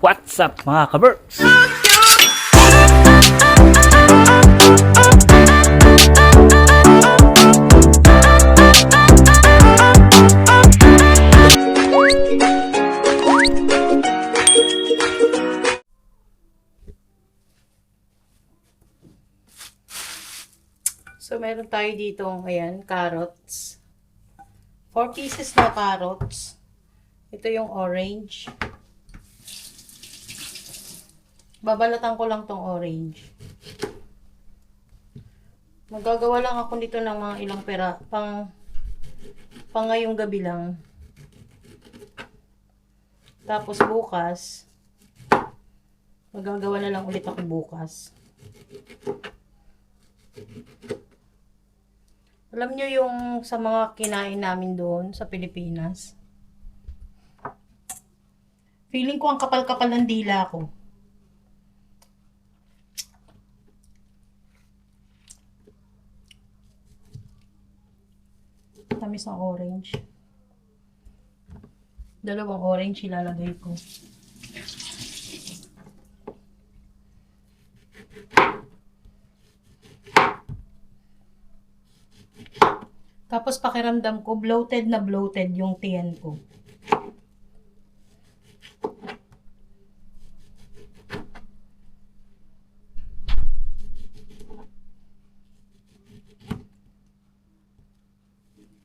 What's up mga ka-Berks? So, meron tayo dito, ayan, carrots. 4 pieces na carrots. Ito yung orange. Babalatan ko lang tong orange. Magagawa lang ako nito ng mga ilang pera. Pang ngayong gabi lang. Tapos bukas, magagawa na lang ulit ako bukas. Alam nyo yung sa mga kinain namin doon sa Pilipinas. Feeling ko ang kapal-kapal ng dila ko. Tamis ng orange. Dalawang orange ilalagay ko. Tapos pakiramdam ko, bloated na bloated yung tiyan ko.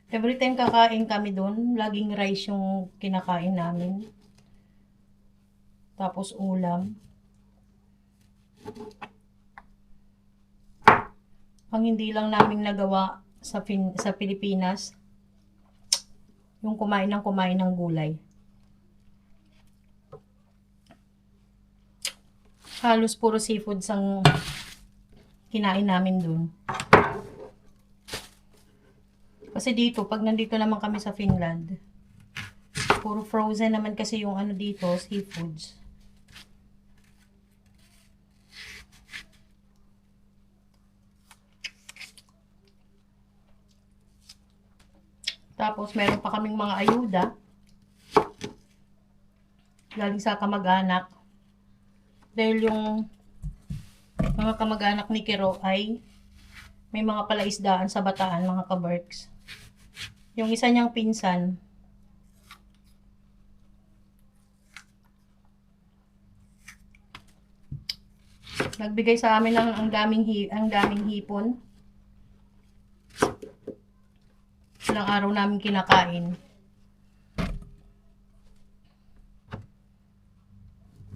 Every time kakain kami doon, laging rice yung kinakain namin. Tapos ulam. Ang hindi lang namin nagawa sa Pilipinas, yung kumain ng gulay. Halos puro seafoods ang kinain namin doon. Kasi dito, pag nandito naman kami sa Finland, puro frozen naman kasi yung ano dito, seafoods. Tapos, meron pa kaming mga ayuda. Galing sa kamag-anak. Dahil yung mga kamag-anak ni Kiro ay may mga palaisdaan sa Bataan, mga ka-Berks. Yung isa niyang pinsan, nagbigay sa amin ng ang daming hipon. Ilang araw namin kinakain.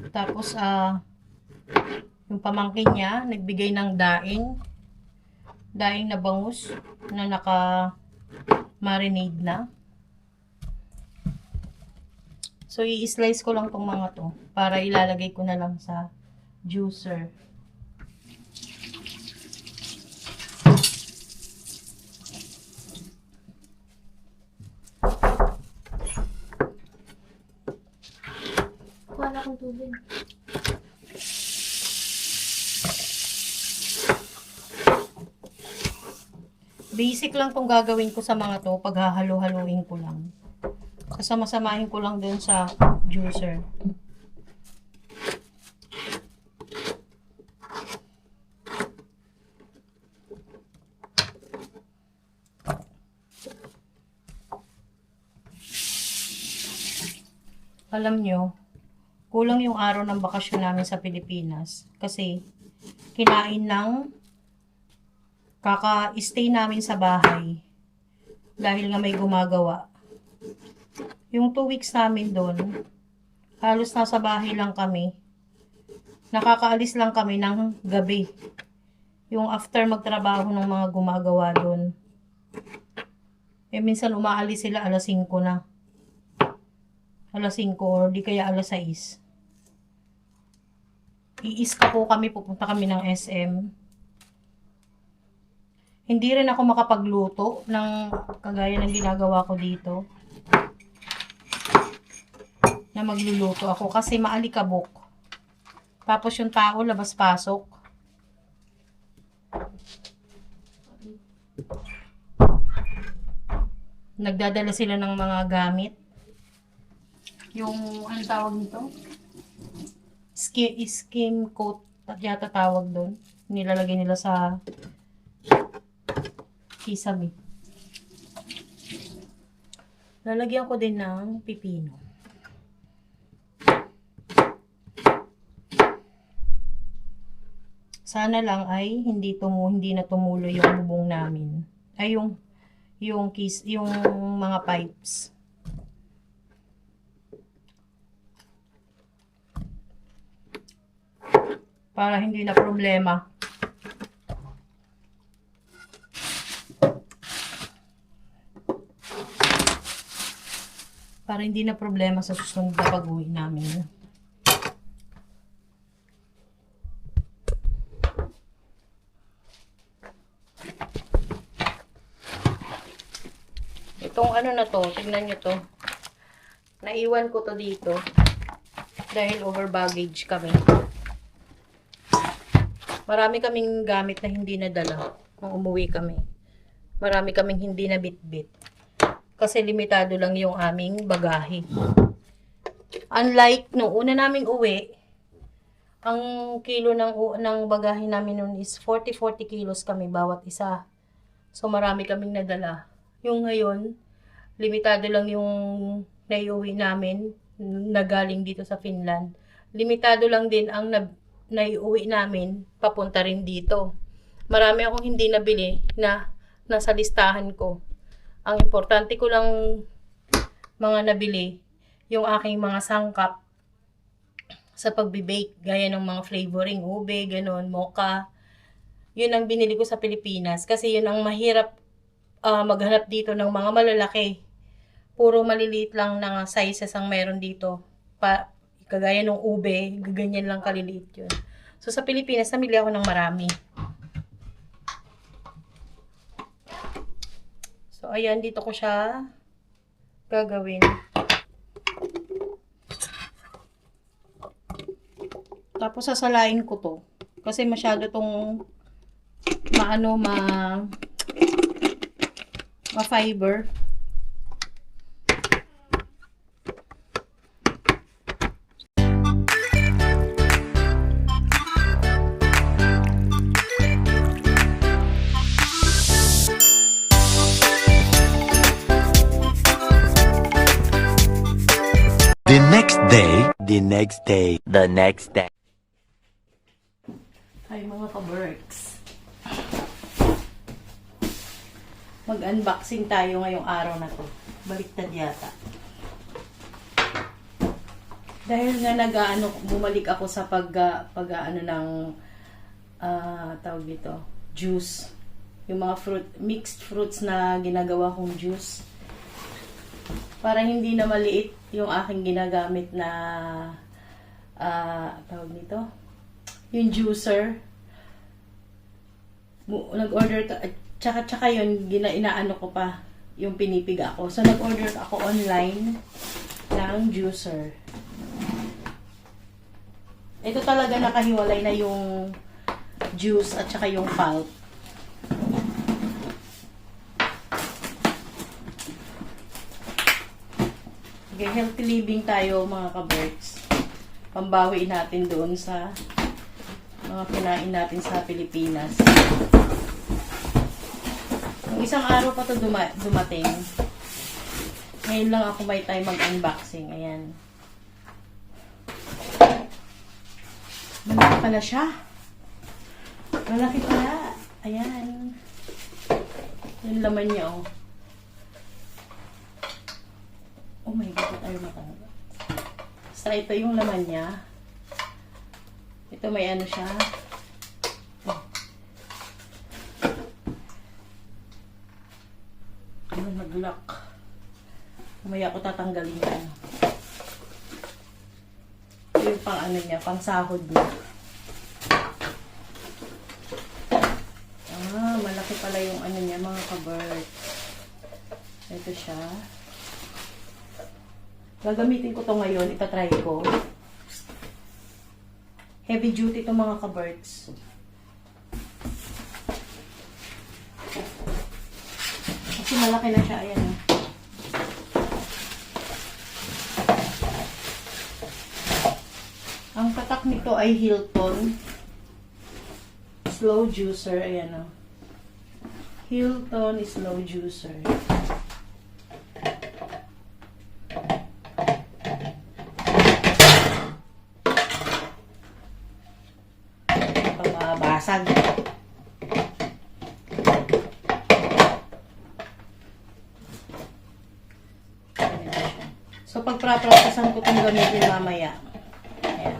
Tapos, yung pamangkin niya, nagbigay ng daing na bangus na naka-marinade na. So, i-slice ko lang tong mga to para ilalagay ko na lang sa juicer. Wala akong tubig. Basic lang tong gagawin ko sa mga to. Paghahalo-haluin ko lang. Kasama-samahin ko lang dun sa juicer. Alam nyo, kulang yung araw ng bakasyon namin sa Pilipinas. Kasi, kinain ng kaka-stay namin sa bahay. Dahil nga may gumagawa. Yung 2 weeks namin doon, halos nasa bahay lang kami. Nakakaalis lang kami ng gabi. Yung after magtrabaho ng mga gumagawa doon. Minsan umaalis sila alas 5 na. Alas 5 or di kaya alas 6. Iiska po kami, pupunta kami ng SM. Hindi rin ako makapagluto ng kagaya ng ginagawa ko dito. Na magluluto ako kasi maalikabok. Tapos yung tao labas-pasok. Nagdadala sila ng mga gamit. Yung, ano tawag nito? skim coat at yata tawag doon. Nilalagay nila sa kisame. Lalagyan ko din ng pipino. Sana lang ay hindi na tumulo yung bubong namin. Ay yung mga pipes. Para hindi na problema. Para hindi na problema sa susunod na pag-uwi namin. Itong ano na to, tignan nyo to. Naiwan ko to dito. Dahil over baggage kami. Marami kaming gamit na hindi nadala nung umuwi kami. Marami kaming hindi na bitbit. Kasi limitado lang yung aming bagahe. Unlike nung una naming uwi, ang kilo ng bagahe namin noon is 40 kilos kami bawat isa. So marami kaming nadala. Yung ngayon, limitado lang yung naiuwi namin na galing dito sa Finland. Limitado lang din ang naiuwi namin papunta rin dito. Marami akong hindi nabili na nasa listahan ko. Ang importante ko lang mga nabili, yung aking mga sangkap sa pagbe-bake, gaya ng mga flavoring, ube, ganun, mocha. Yun ang binili ko sa Pilipinas kasi yun ang mahirap maghanap dito ng mga malalaki. Puro maliliit lang na sizes ang meron dito. Kagaya ng ube, ganyan lang kaliliit yun. So, sa Pilipinas, namili ako ng marami. So, ayan, dito ko siya gagawin. Tapos, sasalain ko to. Kasi masyado tong ma-fiber. The next day. Hi mga ka-works. Mag-unboxing tayo ngayong araw na to. Baliktad yata. Dahil nga bumalik ako sa tawag dito, juice. Yung mga mixed fruits na ginagawa kong juice. Para hindi na maliit yung aking ginagamit na tawag nito, yung juicer. Nag-order tsaka yun inaano ko pa yung pinipiga ko. So nag-order ako online ng juicer. Ito talaga nakahiwalay na yung juice at saka yung pulp. Okay, healthy living tayo mga ka-birds. Pambawi natin doon sa mga kinain natin sa Pilipinas. Yung isang araw pa to dumating. Ngayon lang ako may time mag-unboxing. Ayan. Malaki pala siya. Malaki pala. Ayan. Yung laman niya, oh. Oh my God, tayo matanga. Basta ito yung laman niya. Ito may ano siya. Oh. Ano, nag-lock. Umaya ko tatanggalin yan. Ito yung pang ano niya, pang sahod niya. Malaki pala yung ano niya, mga ka-bird. Ito siya. Gagamitin ko to ngayon, itatry ko. Heavy duty to mga ka-birds. Kasi malaki na siya, ayan. Ang tatak nito ay Hilton. Slow juicer. Ayan o. Hilton slow juicer. Pamabasag. So, pagpraprasasan ko itong gamitin mamaya. Ayan.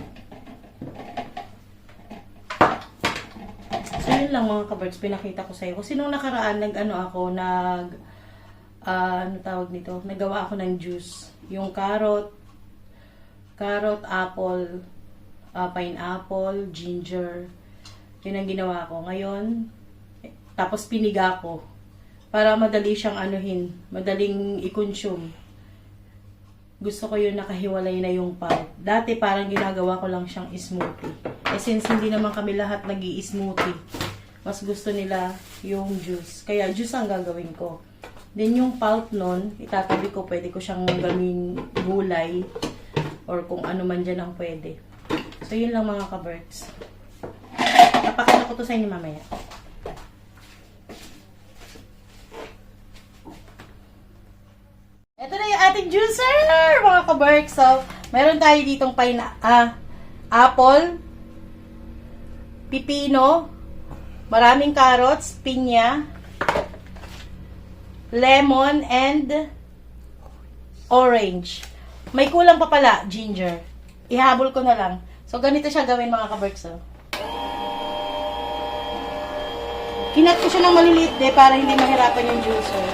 So, yun lang mga ka-birds, pinakita ko sa'yo. Kasi nung nakaraan, ano tawag nito? Nagawa ako ng juice. Yung carrot, apple, pineapple, ginger. Yun ang ginawa ko. Ngayon, tapos piniga ko. Para madali siyang madaling i-consume. Gusto ko yun nakahiwalay na yung pulp. Dati parang ginagawa ko lang siyang smoothie. Since hindi naman kami lahat nag-i-smoothie, mas gusto nila yung juice. Kaya juice ang gagawin ko. Then yung pulp nun, itatabi ko, pwede ko siyang gawing gulay or kung ano man dyan ang pwede. So yun lang mga ka-birds. Napakita ko to sa inyo mamaya. Ito na yung ating juicer, mga ka-berk. So, meron tayo ditong apple, pipino, maraming carrots, pinya, lemon, and orange. May kulang pa pala, ginger. Ihabol ko na lang. So, ganito siya gawin, mga ka-berk. So, kinat ko siya ng maliliit para hindi mahirapan yung juicer.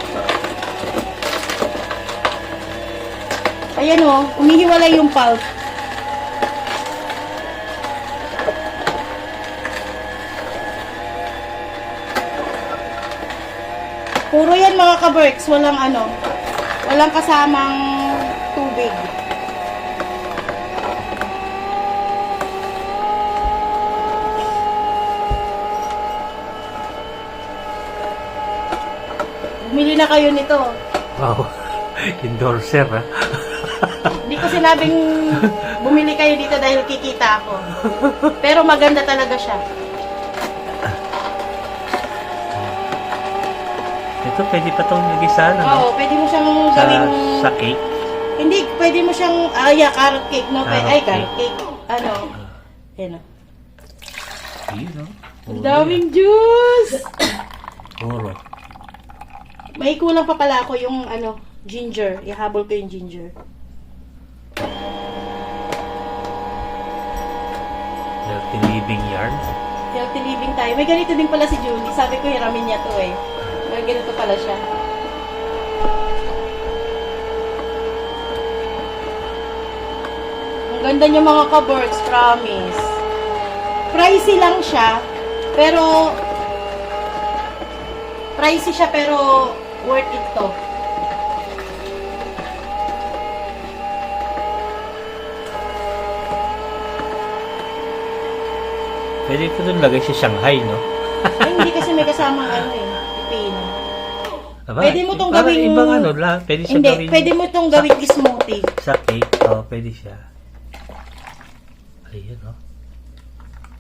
Ayan o, umihiwalay yung pulp. Puro yan mga ka-berks, walang kasamang tubig. Bumili na kayo nito. Wow, endorser ha. Hindi ko sinabing bumili kayo dito dahil kikita ako. Pero maganda talaga siya. Ito, pwede pa itong nagisahan, Oo, pwede mo siyang gawing... Sa cake? Hindi, pwede mo siyang... carrot cake, no? Carrot cake. Ayan o. Yun, no? Ang daming juice! Puro. May kulang pa pala ako yung, ginger. Ihabol ko yung ginger. Healthy living yarn. Healthy living tayo. May ganito din pala si Julie. Sabi ko, hiramin niya to eh. May ganito pala siya. Ang ganda niya mga ka-birds, promise. Pricey lang siya, pero worth it to. Pwede ko doon lagay si Shanghai, no? Ay, hindi kasi may kasamang pipino. Aba, Pwede mo tong parang gawing... ibang pwede siya Hindi, gawing... pwede mo tong gawing smoothie. Sa cake, pwede siya. Ayun, no?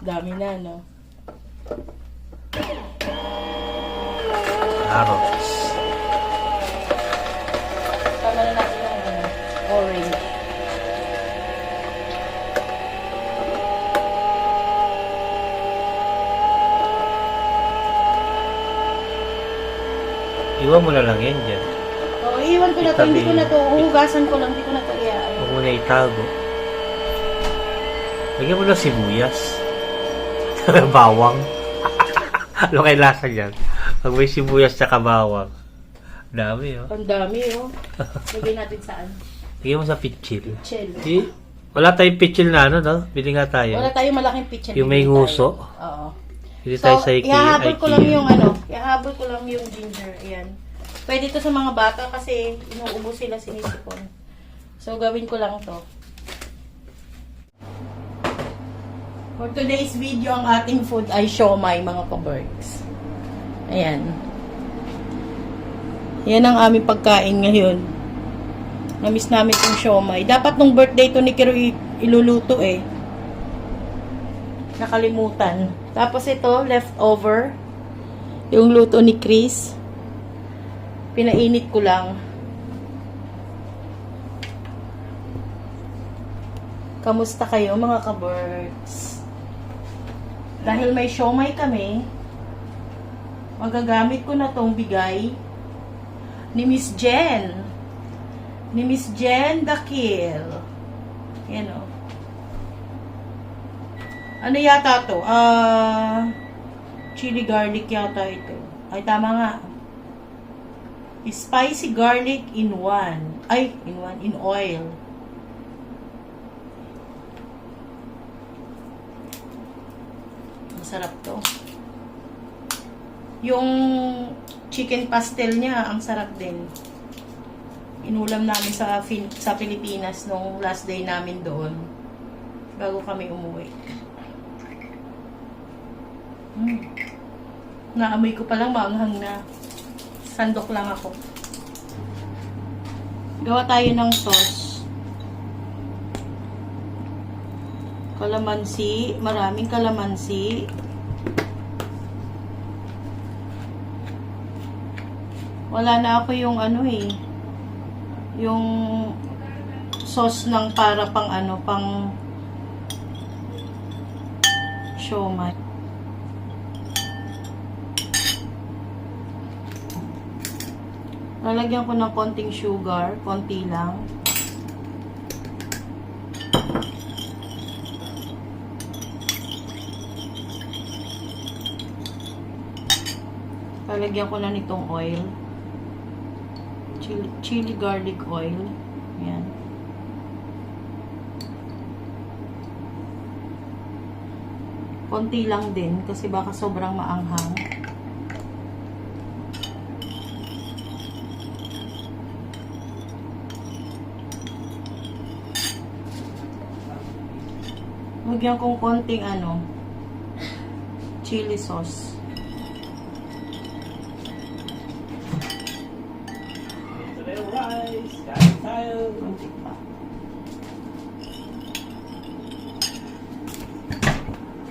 Dami na, no? Carrots. Tama na natin ang orange. Iwan mo na lang yan dyan. Oo, iwan ko na to. Hindi ko na to. Huhugasan ko lang. Hindi ko na to iaan. Huwag mo na itago. Lagyan mo lang sibuyas. Bawang. Ano kay lasa dyan? Pag may sibuyas tsaka bawang. Dami, oh. Ang dami, oh. Lagyan natin saan? Lagyan mo sa pitchil. Pichel. Wala tayong pitchil na no? Bili nga tayo. Wala tayong malaking pichel. Yung may nguso. Oo. Bili tayo sa ihahabol IKEA. ko lang ihahabol ko lang yung ginger. Ayan. Pwede to sa mga bata kasi inuubos sila sinisipon. So, gawin ko lang to. For today's video, ang ating food ay siomai, mga ka-berks. Ayan. Yan ang aming pagkain ngayon. Namiss namin itong siomai. Dapat nung birthday to ni Kiro iluluto eh. Nakalimutan. Tapos ito, leftover. Yung luto ni Chris. Pinainit ko lang. Kamusta kayo mga ka-birds? Dahil may siomay kami, magagamit ko na tong bigay ni Miss Jen. Ni Miss Jen Dakil. Yan o. Ano yata to? Chili garlic yata ito. Ay, tama nga. Spicy garlic in one. Ay, in oil. Masarap to. Yung chicken pastel niya, ang sarap din. Inulam namin sa Pilipinas nung last day namin doon. Bago kami umuwi. Naamoy ko palang maanghang na. Sandok lang ako. Gawa tayo ng sauce. Kalamansi. Maraming kalamansi. Wala na ako yung ano eh. Yung sauce ng para pang ano, pang siomai. Lalagyan ko ng konting sugar, konti lang. Lalagyan ko na nitong oil. Chili garlic oil. Ayan. Konti lang din kasi baka sobrang maanghang. Lagyan kong konting ano, chili sauce. Konti pa.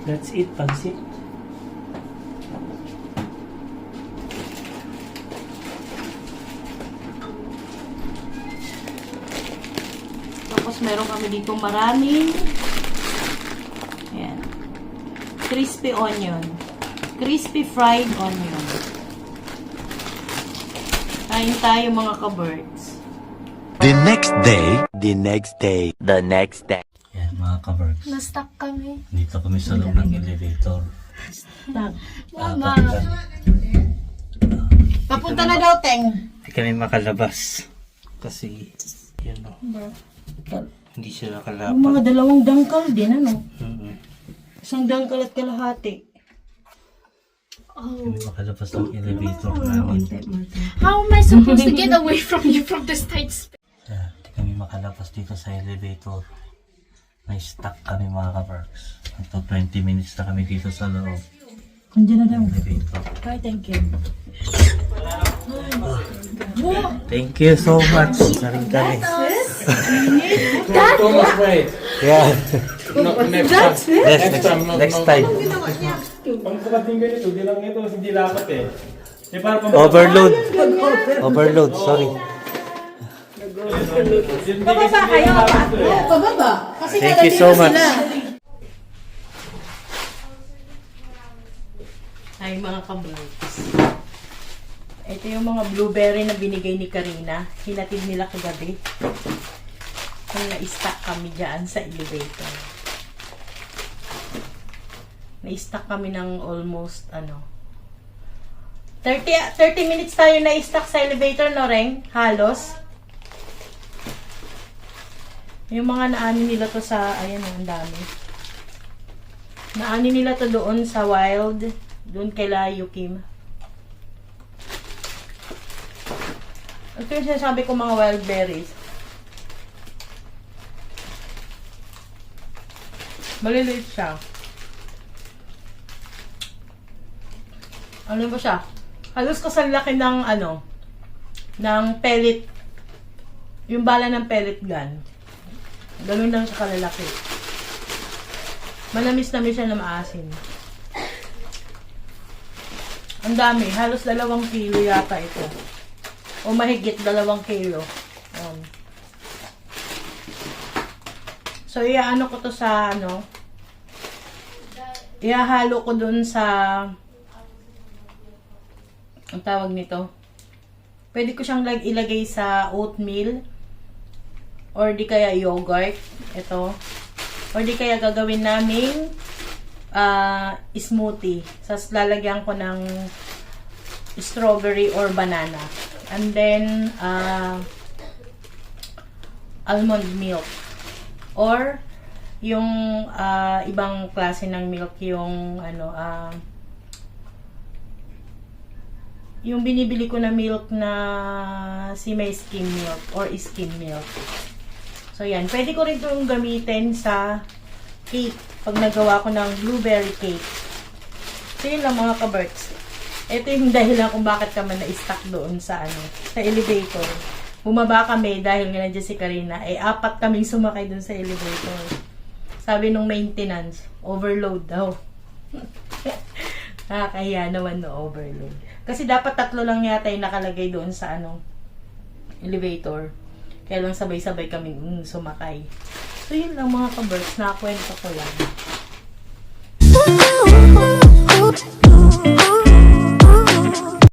That's it, pansit. Tapos meron kami dito maraming ayan, crispy onion. Crispy fried onion. Kain tayo mga ka-birds. The next day, the next day, the next day. Yan, mga ka-birds. Na-stuck kami. Dito kami sa loob ng elevator. Mama. Papunta na daw, Teng. Hindi kami makalabas. Kasi, yun o. Hindi siya Yung nakalapat. mga dalawang dangkal din, ano? Isang dangkal at kalahati. Hindi makalabas ng elevator namin. How am I supposed to get away from you from this tight space? Yeah, hindi kami makalabas dito sa elevator. Na-stuck kami mga ka-birds. Ito 20 minutes na kami dito sa loob. Andiyan na daw. Elevator. Hi, thank you. Thank you so much. Narin kami. Thomas right. Yeah. Next time. Next time. Pag sukating ganito, di lang ito, hindi lapat eh. Eh, para pang... Overload. Overload, sorry. Pababa kayo. Pababa. Kasi Thank you so much. Ay, mga ka-birds. Ito yung mga blueberry na binigay ni Karina. Hinatid nila kagabi. Kung na-stack kami dyan sa elevator. Na-stack kami ng almost, 30 minutes tayo na-stack sa elevator, no, Reng? Halos. Yung mga naani nila to sa, ayan, ang dami. Naani nila to doon sa Wild. Doon kay Yukim. Ito yung sinasabi ko mga wild berries. Maliliit siya. Ano ba siya? Halos kasang laki ng ng pellet. Yung bala ng pellet gun. Ganun lang siya kalalaki. Manamis-namis siya na maasim. Ang dami. Halos 2 kilo yata ito. O mahigit 2 kilo. So, iaano ko to sa ano. Ihahalo ko dun sa ang tawag nito. Pwede ko siyang ilagay sa oatmeal or di kaya yogurt. Ito. Or di kaya gagawin naming smoothie. Sas lalagyan ko ng strawberry or banana. And then almond milk. Or yung ibang klase ng milk, yung ano yung binibili ko na milk na semi-skim milk or skim milk. So yan, pwede ko rin itong gamitin sa cake pag nagawa ko ng blueberry cake. So yun lang mga ka-Berks. Ito yung dahilan kung bakit kami na-stuck doon sa ano, sa elevator. Bumaba kami dahil nga nandiyan si Karina, 4 kaming sumakay doon sa elevator. Sabi nung maintenance, overload daw. Nakakahiya naman no overload. Kasi dapat 3 lang yata yung nakalagay doon sa ano, elevator. Kaya lang sabay-sabay kaming sumakay. So yun lang mga ka-Berks, nakakwento ko lang.